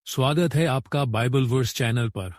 स्वागत है आपका बाइबल वर्स चैनल पर।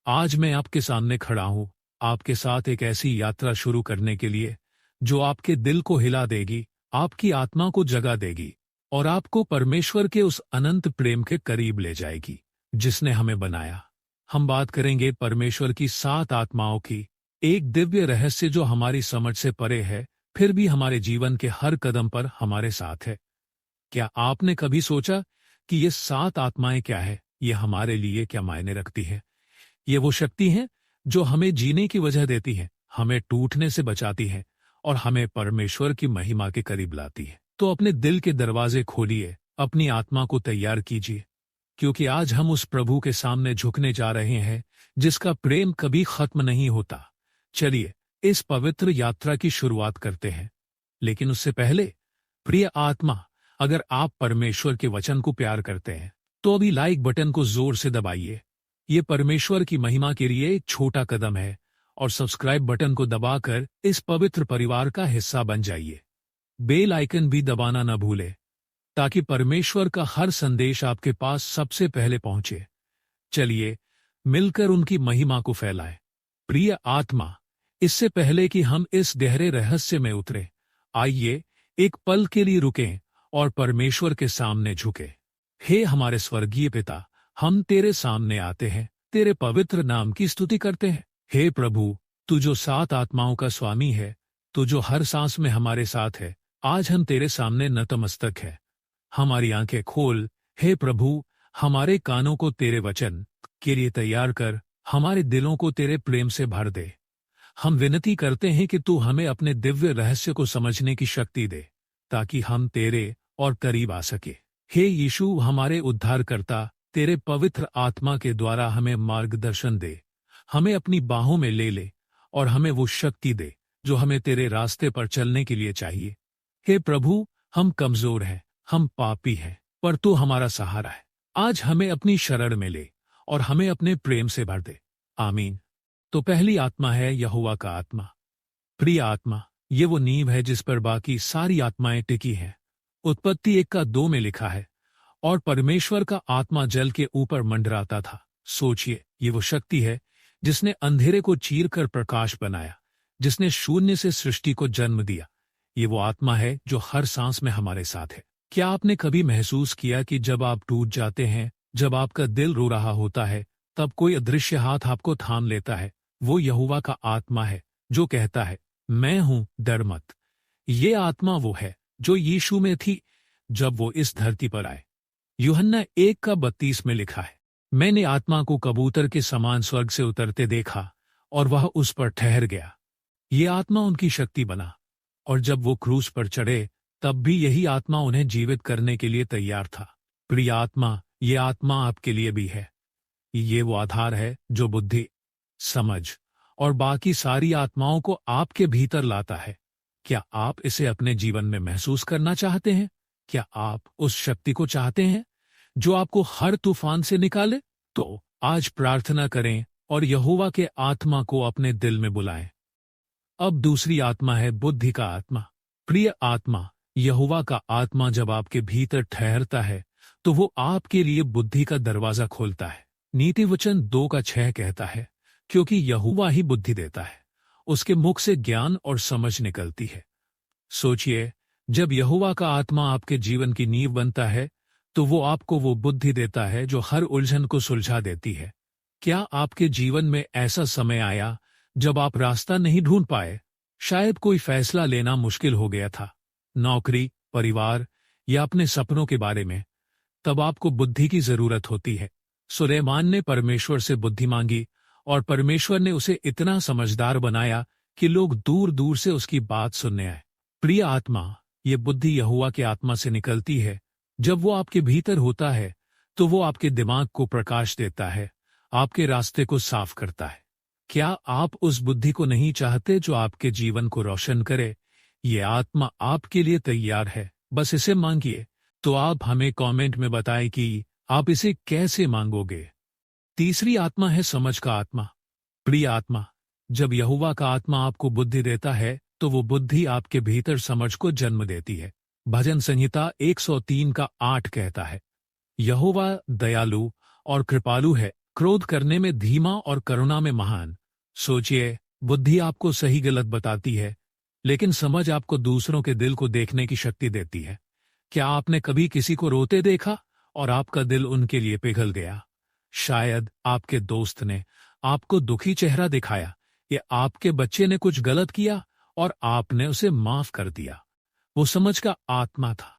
आज मैं आपके सामने खड़ा हूँ, आपके साथ एक ऐसी यात्रा शुरू करने के लिए जो आपके दिल को हिला देगी, आपकी आत्मा को जगा देगी और आपको परमेश्वर के उस अनंत प्रेम के करीब ले जाएगी जिसने हमें बनाया। हम बात करेंगे परमेश्वर की 7 आत्माओं की, एक दिव्य रहस्य जो हमारी समझ से परे है, फिर भी हमारे जीवन के हर कदम पर हमारे साथ है। क्या आपने कभी सोचा कि ये 7 आत्माएं क्या है, ये हमारे लिए क्या मायने रखती है? ये वो शक्ति है जो हमें जीने की वजह देती है, हमें टूटने से बचाती है और हमें परमेश्वर की महिमा के करीब लाती है। तो अपने दिल के दरवाजे खोलिए, अपनी आत्मा को तैयार कीजिए, क्योंकि आज हम उस प्रभु के सामने झुकने जा रहे हैं जिसका प्रेम कभी खत्म नहीं होता। चलिए इस पवित्र यात्रा की शुरुआत करते हैं। लेकिन उससे पहले, प्रिय आत्मा, अगर आप परमेश्वर के वचन को प्यार करते हैं तो अभी लाइक बटन को जोर से दबाइए। ये परमेश्वर की महिमा के लिए एक छोटा कदम है और सब्सक्राइब बटन को दबाकर इस पवित्र परिवार का हिस्सा बन जाइए। बेल आइकन भी दबाना न भूले ताकि परमेश्वर का हर संदेश आपके पास सबसे पहले पहुंचे। चलिए मिलकर उनकी महिमा को फैलाएं। प्रिय आत्मा, इससे पहले कि हम इस गहरे रहस्य में उतरे, आइए एक पल के लिए रुकें और परमेश्वर के सामने झुके। हे हमारे स्वर्गीय पिता, हम तेरे सामने आते हैं, तेरे पवित्र नाम की स्तुति करते हैं। हे प्रभु, तू जो 7 आत्माओं का स्वामी है, तू जो हर सांस में हमारे साथ है, आज हम तेरे सामने नतमस्तक है। हमारी आंखें खोल, हे प्रभु, हमारे कानों को तेरे वचन के लिए तैयार कर, हमारे दिलों को तेरे प्रेम से भर दे। हम विनती करते हैं कि तू हमें अपने दिव्य रहस्य को समझने की शक्ति दे, ताकि हम तेरे और करीब आ सके। हे यीशु, हमारे उद्धारकर्ता, तेरे पवित्र आत्मा के द्वारा हमें मार्गदर्शन दे, हमें अपनी बाहों में ले ले और हमें वो शक्ति दे जो हमें तेरे रास्ते पर चलने के लिए चाहिए। हे प्रभु, हम कमजोर हैं, हम पापी हैं, पर तू हमारा सहारा है। आज हमें अपनी शरण में ले और हमें अपने प्रेम से भर दे। आमीन। तो पहली आत्मा है यहोवा का आत्मा। प्रिय आत्मा, ये वो नींव है जिस पर बाकी सारी आत्माएं टिकी हैं। उत्पत्ति 1:2 में लिखा है, और परमेश्वर का आत्मा जल के ऊपर मंडराता था। सोचिए, ये वो शक्ति है जिसने अंधेरे को चीर कर प्रकाश बनाया, जिसने शून्य से सृष्टि को जन्म दिया। ये वो आत्मा है जो हर सांस में हमारे साथ है। क्या आपने कभी महसूस किया कि जब आप टूट जाते हैं, जब आपका दिल रो रहा होता है, तब कोई अदृश्य हाथ आपको थाम लेता है? वो यहोवा का आत्मा है जो कहता है, मैं हूं, डर मत। ये आत्मा वो है जो यीशु में थी जब वो इस धरती पर आए। यूहन्ना 1:32 में लिखा है, मैंने आत्मा को कबूतर के समान स्वर्ग से उतरते देखा और वह उस पर ठहर गया। ये आत्मा उनकी शक्ति बना, और जब वो क्रूस पर चढ़े तब भी यही आत्मा उन्हें जीवित करने के लिए तैयार था। प्रिय आत्मा, ये आत्मा आपके लिए भी है। ये वो आधार है जो बुद्धि, समझ और बाकी सारी आत्माओं को आपके भीतर लाता है। क्या आप इसे अपने जीवन में महसूस करना चाहते हैं? क्या आप उस शक्ति को चाहते हैं जो आपको हर तूफान से निकाले? तो आज प्रार्थना करें और यहोवा के आत्मा को अपने दिल में बुलाएं। अब दूसरी आत्मा है बुद्धि का आत्मा। प्रिय आत्मा, यहोवा का आत्मा जब आपके भीतर ठहरता है तो वो आपके लिए बुद्धि का दरवाजा खोलता है। नीति वचन 2:6 कहता है, क्योंकि यहोवा ही बुद्धि देता है, उसके मुख से ज्ञान और समझ निकलती है। सोचिए, जब यहोवा का आत्मा आपके जीवन की नींव बनता है तो वो आपको वो बुद्धि देता है जो हर उलझन को सुलझा देती है। क्या आपके जीवन में ऐसा समय आया जब आप रास्ता नहीं ढूंढ पाए? शायद कोई फैसला लेना मुश्किल हो गया था, नौकरी, परिवार या अपने सपनों के बारे में। तब आपको बुद्धि की जरूरत होती है। सुलेमान ने परमेश्वर से बुद्धि मांगी और परमेश्वर ने उसे इतना समझदार बनाया कि लोग दूर दूर से उसकी बात सुनने आए। प्रिय आत्मा, ये बुद्धि यहोवा के आत्मा से निकलती है। जब वो आपके भीतर होता है तो वो आपके दिमाग को प्रकाश देता है, आपके रास्ते को साफ करता है। क्या आप उस बुद्धि को नहीं चाहते जो आपके जीवन को रोशन करे? ये आत्मा आपके लिए तैयार है, बस इसे मांगिए। तो आप हमें कमेंट में बताएं कि आप इसे कैसे मांगोगे। तीसरी आत्मा है समझ का आत्मा। प्रिय आत्मा, जब यहोवा का आत्मा आपको बुद्धि देता है तो वो बुद्धि आपके भीतर समझ को जन्म देती है। भजन संहिता 103:8 कहता है, यहोवा दयालु और कृपालु है, क्रोध करने में धीमा और करुणा में महान। सोचिए, बुद्धि आपको सही गलत बताती है, लेकिन समझ आपको दूसरों के दिल को देखने की शक्ति देती है। क्या आपने कभी किसी को रोते देखा और आपका दिल उनके लिए पिघल गया? शायद आपके दोस्त ने आपको दुखी चेहरा दिखाया, या आपके बच्चे ने कुछ गलत किया और आपने उसे माफ कर दिया। वो समझ का आत्मा था।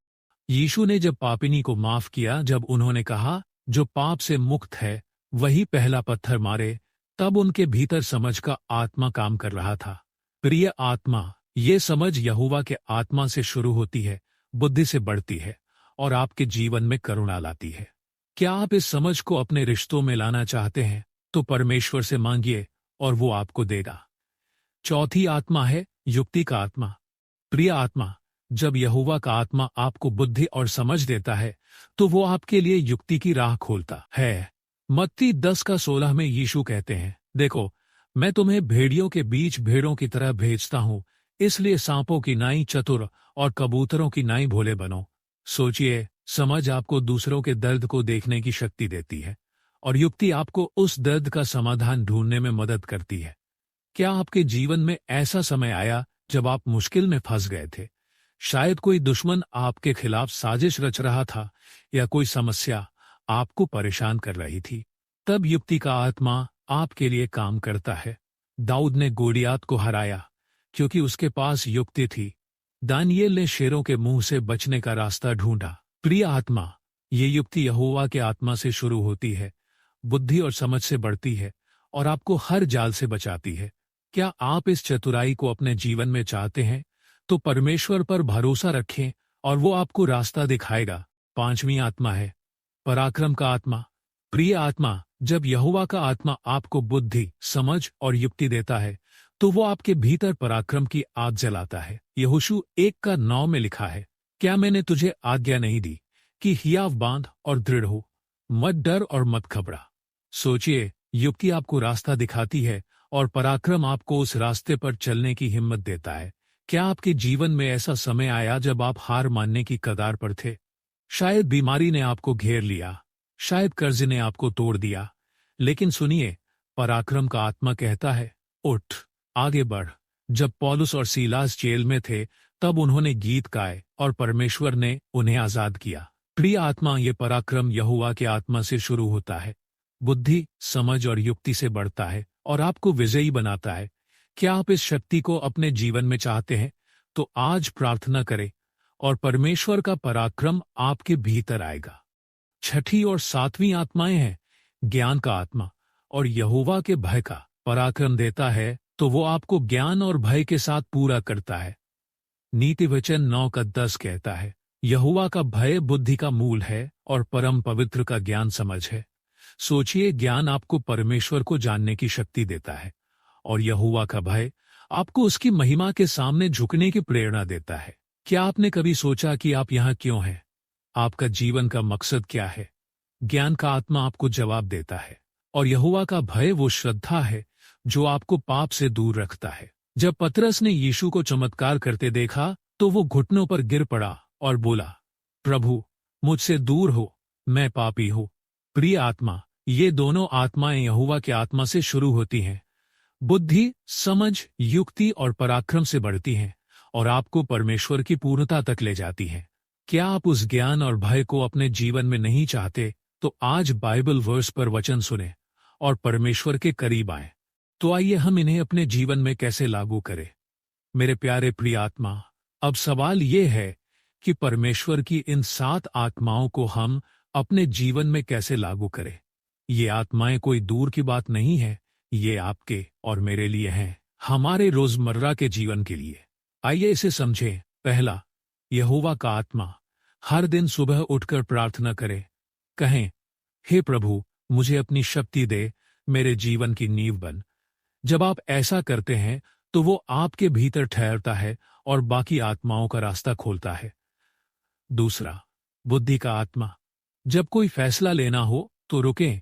यीशु ने जब पापिनी को माफ किया, जब उन्होंने कहा, जो पाप से मुक्त है वही पहला पत्थर मारे, तब उनके भीतर समझ का आत्मा काम कर रहा था। प्रिय आत्मा, ये समझ यहोवा के आत्मा से शुरू होती है, बुद्धि से बढ़ती है और आपके जीवन में करुणा लाती है। क्या आप इस समझ को अपने रिश्तों में लाना चाहते हैं? तो परमेश्वर से मांगिए और वो आपको देगा। चौथी आत्मा है युक्ति का आत्मा। प्रिय आत्मा, जब यहोवा का आत्मा आपको बुद्धि और समझ देता है, तो वो आपके लिए युक्ति की राह खोलता है। मत्ती 10:16 में यीशु कहते हैं, देखो, मैं तुम्हें भेड़ियों के बीच भेड़ों की तरह भेजता हूं, इसलिए सांपों की नाई चतुर और कबूतरों की नाई भोले बनो। सोचिए, समझ आपको दूसरों के दर्द को देखने की शक्ति देती है और युक्ति आपको उस दर्द का समाधान ढूंढने में मदद करती है। क्या आपके जीवन में ऐसा समय आया जब आप मुश्किल में फंस गए थे? शायद कोई दुश्मन आपके खिलाफ साजिश रच रहा था या कोई समस्या आपको परेशान कर रही थी। तब युक्ति का आत्मा आपके लिए काम करता है। दाऊद ने गोलियात को हराया क्योंकि उसके पास युक्ति थी। दानियेल ने शेरों के मुंह से बचने का रास्ता ढूंढा। प्रिय आत्मा, ये युक्ति यहोवा के आत्मा से शुरू होती है, बुद्धि और समझ से बढ़ती है और आपको हर जाल से बचाती है। क्या आप इस चतुराई को अपने जीवन में चाहते हैं? तो परमेश्वर पर भरोसा रखें और वो आपको रास्ता दिखाएगा। पांचवी आत्मा है पराक्रम का आत्मा। प्रिय आत्मा, जब यहोवा का आत्मा आपको बुद्धि, समझ और युक्ति देता है, तो वो आपके भीतर पराक्रम की आग जलाता है। यहोशू 1:9 में लिखा है, क्या मैंने तुझे आज्ञा नहीं दी कि हियाव बांध और दृढ़ हो, मत डर और मत घबरा। सोचिए, युक्ति आपको रास्ता दिखाती है और पराक्रम आपको उस रास्ते पर चलने की हिम्मत देता है। क्या आपके जीवन में ऐसा समय आया जब आप हार मानने की कगार पर थे? शायद बीमारी ने आपको घेर लिया, शायद कर्ज ने आपको तोड़ दिया, लेकिन सुनिए, पराक्रम का आत्मा कहता है, उठ, आगे बढ़। जब पौलुस और सीलास जेल में थे, तब उन्होंने गीत गाए और परमेश्वर ने उन्हें आजाद किया। प्रिय आत्मा, ये पराक्रम यहोवा के आत्मा से शुरू होता है, बुद्धि, समझ और युक्ति से बढ़ता है और आपको विजयी बनाता है। क्या आप इस शक्ति को अपने जीवन में चाहते हैं? तो आज प्रार्थना करें और परमेश्वर का पराक्रम आपके भीतर आएगा। छठी और सातवीं आत्माएं हैं ज्ञान का आत्मा और यहोवा के भय का पराक्रम देता है, तो वो आपको ज्ञान और भय के साथ पूरा करता है। नीति वचन 9:10 कहता है, यहोवा का भय बुद्धि का मूल है और परम पवित्र का ज्ञान समझ है। सोचिए, ज्ञान आपको परमेश्वर को जानने की शक्ति देता है और यहोवा का भय आपको उसकी महिमा के सामने झुकने की प्रेरणा देता है। क्या आपने कभी सोचा कि आप यहाँ क्यों हैं? आपका जीवन का मकसद क्या है? ज्ञान का आत्मा आपको जवाब देता है और यहोवा का भय वो श्रद्धा है जो आपको पाप से दूर रखता है। जब पतरस ने यीशु को चमत्कार करते देखा, तो वो घुटनों पर गिर पड़ा और बोला, प्रभु, मुझसे दूर हो, मैं पापी हूँ। प्रिय आत्मा, ये दोनों आत्माएं यहोवा के आत्मा से शुरू होती हैं, बुद्धि, समझ, युक्ति और पराक्रम से बढ़ती हैं और आपको परमेश्वर की पूर्णता तक ले जाती हैं। क्या आप उस ज्ञान और भय को अपने जीवन में नहीं चाहते? तो आज बाइबल वर्स पर वचन सुने और परमेश्वर के करीब आएं। तो आइए हम इन्हें अपने जीवन में कैसे लागू करें। मेरे प्यारे प्रिय आत्मा, अब सवाल ये है कि परमेश्वर की इन 7 आत्माओं को हम अपने जीवन में कैसे लागू करें। ये आत्माएं कोई दूर की बात नहीं है, ये आपके और मेरे लिए हैं, हमारे रोजमर्रा के जीवन के लिए। आइए इसे समझें। पहला, यहोवा का आत्मा। हर दिन सुबह उठकर प्रार्थना करें। कहें, हे प्रभु, मुझे अपनी शक्ति दे, मेरे जीवन की नींव बन। जब आप ऐसा करते हैं तो वो आपके भीतर ठहरता है और बाकी आत्माओं का रास्ता खोलता है। दूसरा, बुद्धि का आत्मा। जब कोई फैसला लेना हो तो रुकें,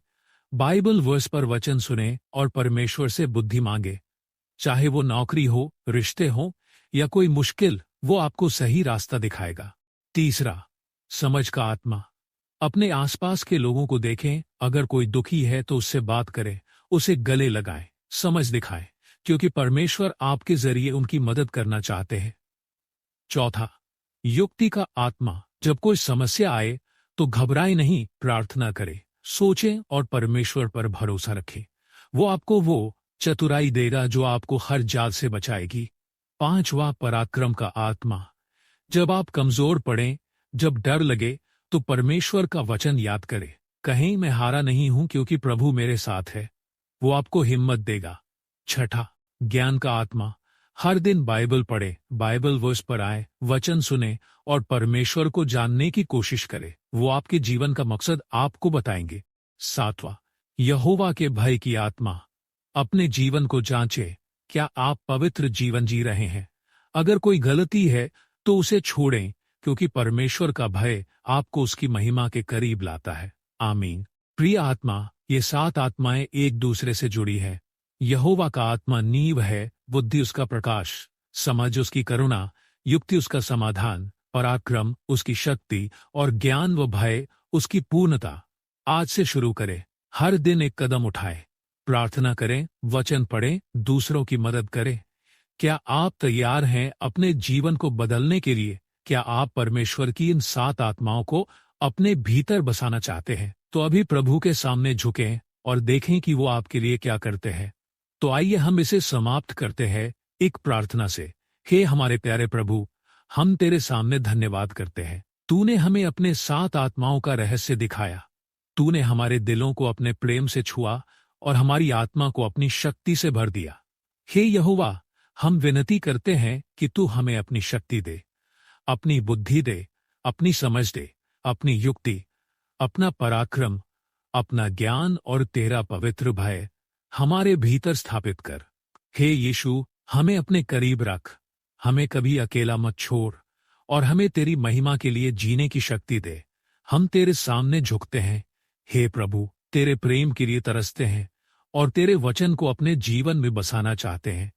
बाइबल वर्स पर वचन सुने और परमेश्वर से बुद्धि मांगे। चाहे वो नौकरी हो, रिश्ते हो या कोई मुश्किल, वो आपको सही रास्ता दिखाएगा। तीसरा, समझ का आत्मा। अपने आसपास के लोगों को देखें, अगर कोई दुखी है तो उससे बात करें, उसे गले लगाएं, समझ दिखाएं, क्योंकि परमेश्वर आपके जरिए उनकी मदद करना चाहते हैं। चौथा, युक्ति का आत्मा। जब कोई समस्या आए तो घबराए नहीं, प्रार्थना करें, सोचें और परमेश्वर पर भरोसा रखें। वो आपको वो चतुराई देगा जो आपको हर जाल से बचाएगी। पांचवा, पराक्रम का आत्मा। जब आप कमजोर पड़ें, जब डर लगे, तो परमेश्वर का वचन याद करें। कहें, मैं हारा नहीं हूं क्योंकि प्रभु मेरे साथ है। वो आपको हिम्मत देगा। छठा, ज्ञान का आत्मा। हर दिन बाइबल पढ़े, बाइबल वर्स पर आए, वचन सुने और परमेश्वर को जानने की कोशिश करें। वो आपके जीवन का मकसद आपको बताएंगे। सातवां, यहोवा के भय की आत्मा। अपने जीवन को जांचें, क्या आप पवित्र जीवन जी रहे हैं? अगर कोई गलती है तो उसे छोड़ें, क्योंकि परमेश्वर का भय आपको उसकी महिमा के करीब लाता है। आमीन। प्रिय आत्मा, ये सात आत्माएं एक दूसरे से जुड़ी है। यहोवा का आत्मा नींव है, बुद्धि उसका प्रकाश, समझ उसकी करुणा, युक्ति उसका समाधान, पराक्रम उसकी शक्ति और ज्ञान व भय उसकी पूर्णता। आज से शुरू करें, हर दिन एक कदम उठाएं, प्रार्थना करें, वचन पढ़ें, दूसरों की मदद करें। क्या आप तैयार हैं अपने जीवन को बदलने के लिए? क्या आप परमेश्वर की इन सात आत्माओं को अपने भीतर बसाना चाहते हैं? तो अभी प्रभु के सामने झुकें और देखें कि वो आपके लिए क्या करते हैं। तो आइए हम इसे समाप्त करते हैं एक प्रार्थना से। हे हमारे प्यारे प्रभु, हम तेरे सामने धन्यवाद करते हैं। तूने हमें अपने सात आत्माओं का रहस्य दिखाया। तूने हमारे दिलों को अपने प्रेम से छुआ और हमारी आत्मा को अपनी शक्ति से भर दिया। हे यहोवा, हम विनती करते हैं कि तू हमें अपनी शक्ति दे, अपनी बुद्धि दे, अपनी समझ दे, अपनी युक्ति, अपना पराक्रम, अपना ज्ञान और तेरा पवित्र भय हमारे भीतर स्थापित कर। हे यीशु, हमें अपने करीब रख, हमें कभी अकेला मत छोड़ और हमें तेरी महिमा के लिए जीने की शक्ति दे। हम तेरे सामने झुकते हैं। हे प्रभु, तेरे प्रेम के लिए तरसते हैं और तेरे वचन को अपने जीवन में बसाना चाहते हैं।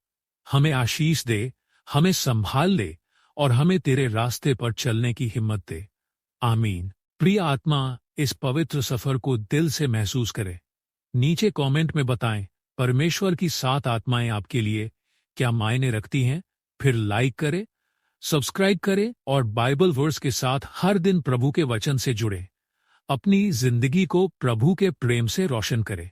हमें आशीष दे, हमें संभाल ले और हमें तेरे रास्ते पर चलने की हिम्मत दे। आमीन। प्रिय आत्मा, इस पवित्र सफर को दिल से महसूस करे। नीचे कमेंट में बताएं, परमेश्वर की सात आत्माएं आपके लिए क्या मायने रखती हैं। फिर लाइक करें, सब्सक्राइब करें और बाइबल वर्स के साथ हर दिन प्रभु के वचन से जुड़े। अपनी जिंदगी को प्रभु के प्रेम से रोशन करें।